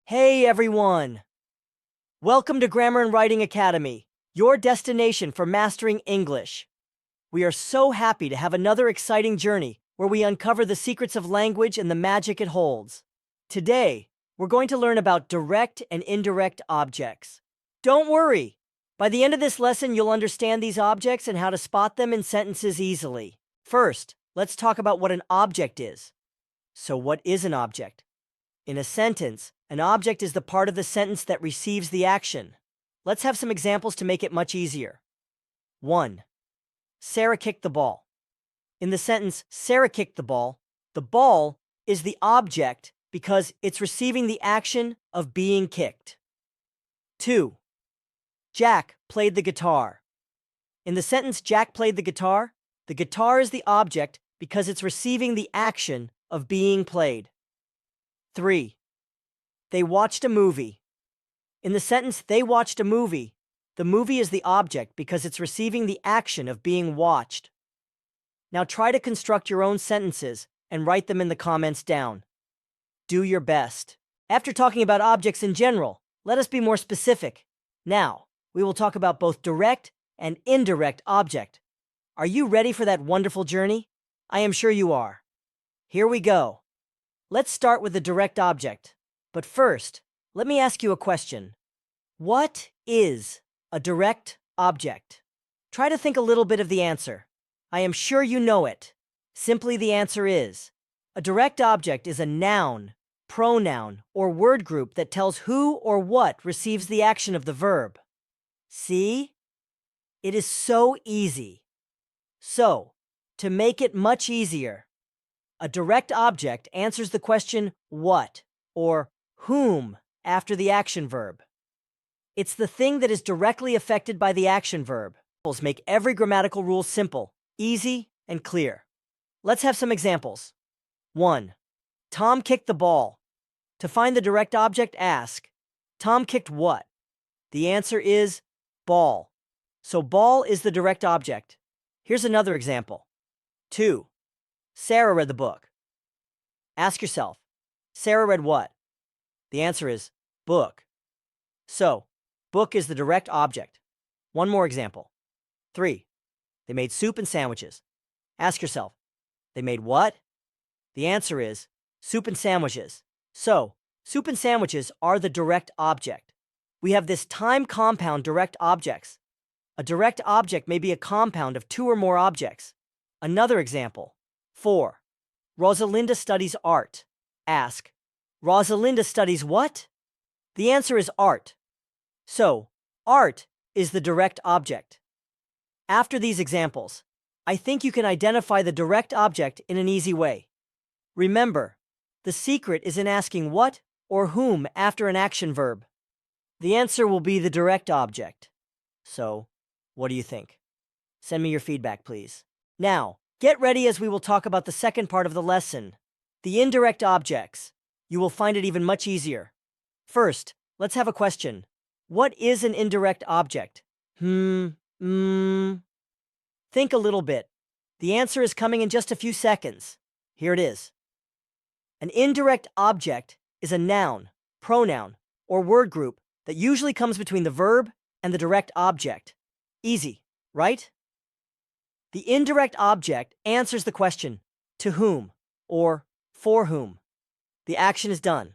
Hey everyone! Welcome to Grammar and Writing Academy, your destination for mastering English. We are so happy to have another exciting journey where we uncover the secrets of language and the magic it holds. Today, we're going to learn about direct and indirect objects. Don't worry! By the end of this lesson, you'll understand these objects and how to spot them in sentences easily. First, let's talk about what an object is. So what is an object? In a sentence, an object is the part of the sentence that receives the action. Let's have some examples to make it much easier. 1. Sarah kicked the ball. In the sentence, Sarah kicked the ball is the object because it's receiving the action of being kicked. 2. Jack played the guitar. In the sentence, Jack played the guitar is the object because it's receiving the action of being played. 3. They watched a movie. In the sentence, they watched a movie, the movie is the object because it's receiving the action of being watched. Now try to construct your own sentences and write them in the comments down. Do your best. After talking about objects in general, let us be more specific. Now, we will talk about both direct and indirect object. Are you ready for that wonderful journey? I am sure you are. Here we go. Let's start with the direct object. But first, let me ask you a question. What is a direct object? Try to think a little bit of the answer. I am sure you know it. Simply the answer is, a direct object is a noun, pronoun, or word group that tells who or what receives the action of the verb. See? It is so easy. So, to make it much easier, a direct object answers the question what or whom after the action verb. It's the thing that is directly affected by the action verb. Make every grammatical rule simple, easy, and clear. Let's have some examples. 1. Tom kicked the ball. To find the direct object, ask, Tom kicked what? The answer is ball. So ball is the direct object. Here's another example. 2. Sarah read the book. Ask yourself, Sarah read what? The answer is book. So, book is the direct object. One more example. 3. They made soup and sandwiches. Ask yourself, they made what? The answer is soup and sandwiches. So, soup and sandwiches are the direct object. We have this time compound direct objects. A direct object may be a compound of two or more objects. Another example. 4. Rosalinda studies art. Ask, Rosalinda studies what? The answer is art. So, art is the direct object. After these examples, I think you can identify the direct object in an easy way. Remember, the secret is in asking what or whom after an action verb. The answer will be the direct object. So, what do you think? Send me your feedback, please. Now, get ready as we will talk about the second part of the lesson, the indirect objects. You will find it even much easier. First, let's have a question. What is an indirect object? Think a little bit. The answer is coming in just a few seconds. Here it is. An indirect object is a noun, pronoun, or word group that usually comes between the verb and the direct object. Easy, right? The indirect object answers the question, to whom, or for whom. The action is done.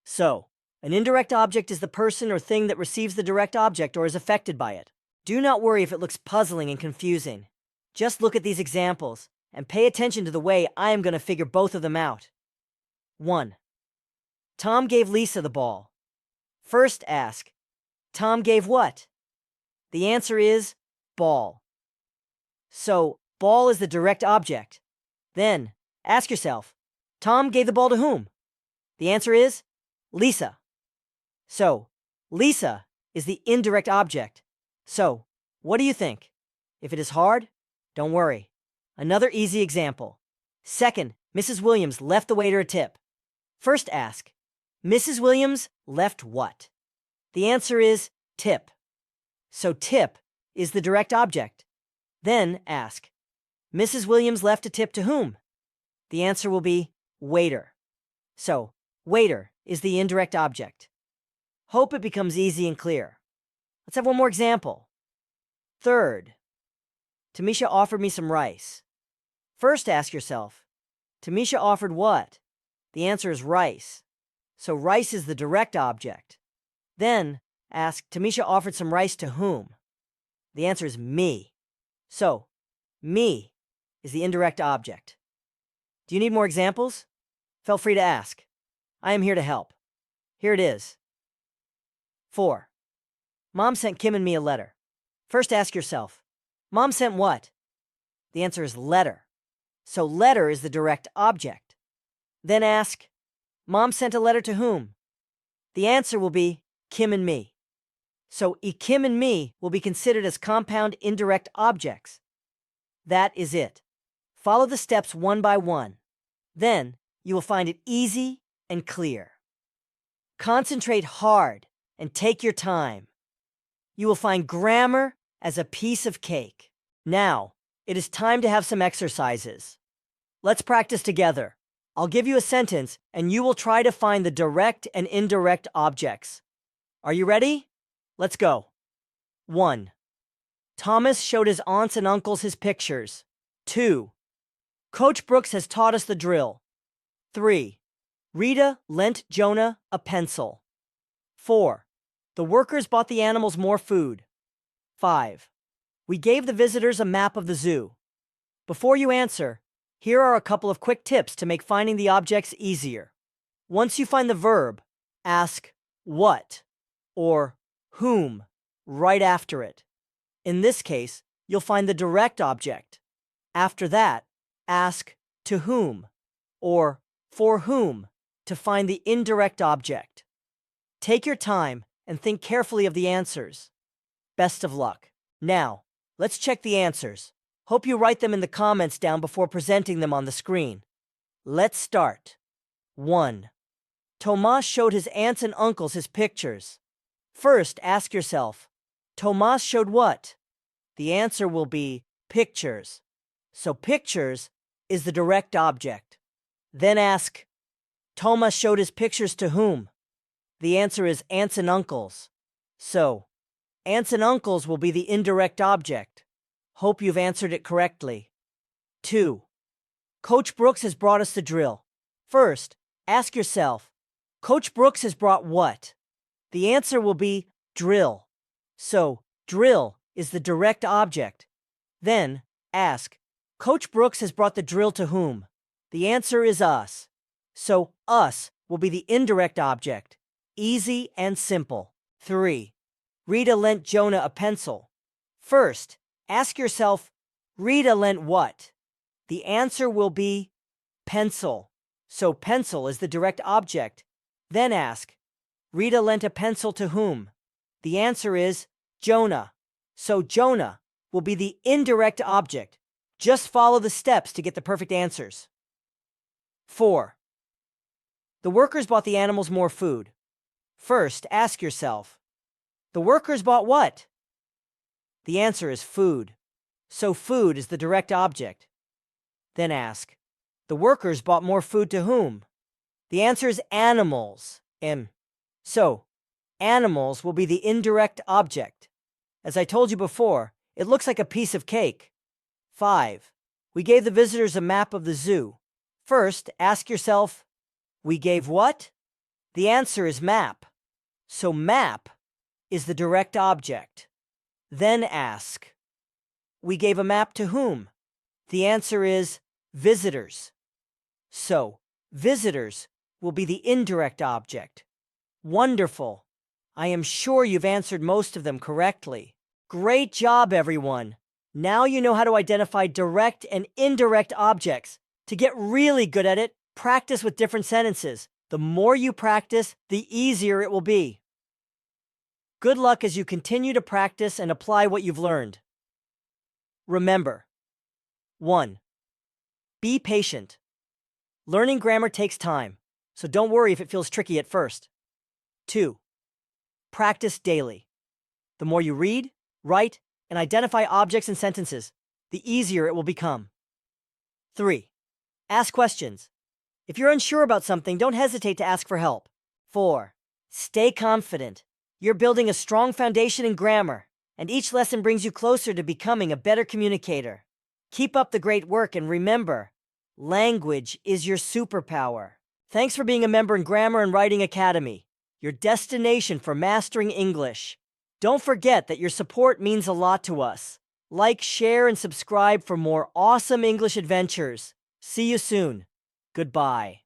So, an indirect object is the person or thing that receives the direct object or is affected by it. Do not worry if it looks puzzling and confusing. Just look at these examples and pay attention to the way I am going to figure both of them out. 1. Tom gave Lisa the ball. First ask, Tom gave what? The answer is ball. So, ball is the direct object. Then, ask yourself, Tom gave the ball to whom? The answer is Lisa. So, Lisa is the indirect object. So, what do you think? If it is hard, don't worry. Another easy example. Second, Mrs. Williams left the waiter a tip. First ask, Mrs. Williams left what? The answer is tip. So tip is the direct object. Then ask, Mrs. Williams left a tip to whom? The answer will be waiter. So, waiter is the indirect object. Hope it becomes easy and clear. Let's have one more example. Third, Tamisha offered me some rice. First, ask yourself, Tamisha offered what? The answer is rice. So rice is the direct object. Then, ask, Tamisha offered some rice to whom? The answer is me. So, me is the indirect object. Do you need more examples? Feel free to ask. I am here to help. Here it is. 4. Mom sent Kim and me a letter. First, ask yourself, Mom sent what? The answer is letter. So letter is the direct object. Then ask, Mom sent a letter to whom? The answer will be Kim and me. So Kim and me will be considered as compound indirect objects. That is it. Follow the steps one by one. Then you will find it easy and clear. Concentrate hard and take your time. You will find grammar as a piece of cake. Now, it is time to have some exercises. Let's practice together. I'll give you a sentence, and you will try to find the direct and indirect objects. Are you ready? Let's go. 1. Thomas showed his aunts and uncles his pictures. 2. Coach Brooks has taught us the drill. 3. Rita lent Jonah a pencil. 4. The workers bought the animals more food. 5. We gave the visitors a map of the zoo. Before you answer, here are a couple of quick tips to make finding the objects easier. Once you find the verb, ask what or whom right after it. In this case, you'll find the direct object. After that, ask to whom or for whom to find the indirect object. Take your time and think carefully of the answers. Best of luck. Now, let's check the answers. Hope you write them in the comments down before presenting them on the screen. Let's start. 1. Tomas showed his aunts and uncles his pictures. First, ask yourself, Tomas showed what? The answer will be pictures. So pictures is the direct object. Then ask, Tomas showed his pictures to whom? The answer is aunts and uncles. So, aunts and uncles will be the indirect object. Hope you've answered it correctly. 2. Coach Brooks has brought us the drill. First, ask yourself, Coach Brooks has brought what? The answer will be drill. So, drill is the direct object. Then, ask, Coach Brooks has brought the drill to whom? The answer is us. So, us will be the indirect object. Easy and simple. 3. Rita lent Jonah a pencil. First, ask yourself, Rita lent what? The answer will be pencil. So pencil is the direct object. Then ask, Rita lent a pencil to whom? The answer is Jonah. So Jonah will be the indirect object. Just follow the steps to get the perfect answers. 4. The workers bought the animals more food. First, ask yourself, the workers bought what? The answer is food. So food is the direct object. Then ask, the workers bought more food to whom? The answer is animals. So, animals will be the indirect object. As I told you before, it looks like a piece of cake. 5. We gave the visitors a map of the zoo. First, ask yourself, we gave what? The answer is map. So map is the direct object. Then ask, we gave a map to whom? The answer is visitors. So, visitors will be the indirect object. Wonderful. I am sure you've answered most of them correctly. Great job, everyone. Now you know how to identify direct and indirect objects. To get really good at it, practice with different sentences. The more you practice, the easier it will be. Good luck as you continue to practice and apply what you've learned. Remember, 1. Be patient. Learning grammar takes time, so don't worry if it feels tricky at first. 2. Practice daily. The more you read, write, and identify objects and sentences, the easier it will become. 3. Ask questions. If you're unsure about something, don't hesitate to ask for help. 4. Stay confident. You're building a strong foundation in grammar, and each lesson brings you closer to becoming a better communicator. Keep up the great work, and remember, language is your superpower. Thanks for being a member in Grammar and Writing Academy, your destination for mastering English. Don't forget that your support means a lot to us. Like, share, and subscribe for more awesome English adventures. See you soon. Goodbye.